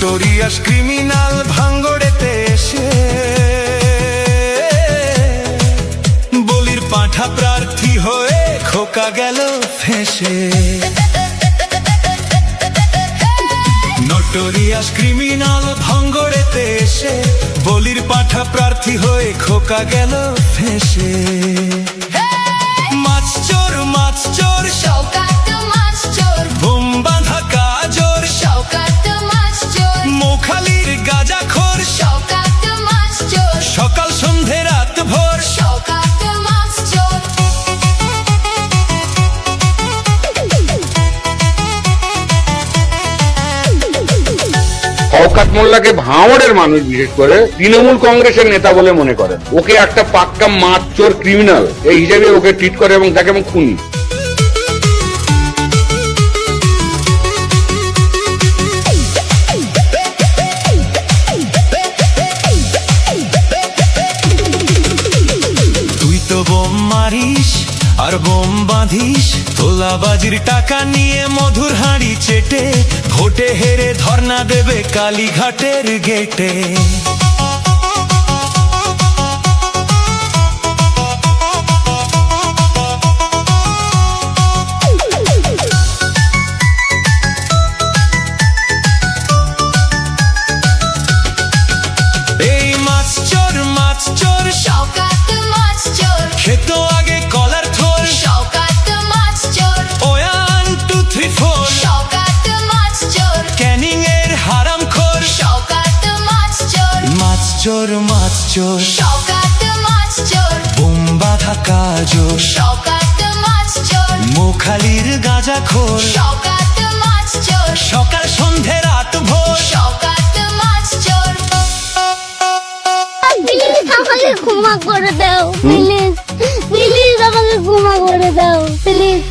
Notorious criminal ভাঙ্গড়েতে এসে বলির পাঁঠা প্রার্থী হয়ে খোকা গেল ফেঁসে। নোটোরিয়াস ক্রিমিনাল ভাঙ্গড়েতে এসে বলির পাঁঠা প্রার্থী হয়ে খোকা গেল ফেঁসে। মাছ চোর শওকত মাছ চোর, বোম বাঁধা কাজর শওকত মাছ চোর, মোখালির গাঁজাখোর শওকত মাছ চোর, সকাল সন্ধে রাত ভোর শওকত মাছ চোর। শওকত মোল্লাকে ভাঙড়ের মানুষ বিশেষ করে তৃণমূল কংগ্রেসের নেতা বলে মনে করেন। ওকে একটা পাক্কা মাছ চোর ক্রিমিনাল এই হিসেবে ওকে ট্রিট করে এবং তাকে খুনি। তুই তো বোম মারিস আর বোম বাঁধিস, তোলাবাজির টাকা নিয়ে মধুর হাঁড়ি চেটে ভোটে হেরে ধর্ণা দেবে কালীঘাটের গেটে। এই মাছ চোর শওকত মাছ চোর, খেত আগে কলার থোর, শওকত মাছ চোর, 1 2 3 4 শওকত মাছ চোর, ক্যানিং এর হারামখোর। শওকত মাছ চোর, মাছ চোর শওকত মাছ চোর, বোম বাঁধা কাজর শওকত মাছ চোর, মোখালির গাঁজাখোর শওকত মাছ চোর, সকাল সন্ধে রাত ভোর। শওকত মাছ চোর। প্লিজ আমাকে ক্ষমা করে দাও, প্লিজ প্লিজ আমাকে ক্ষমা করে দাও, প্লিজ।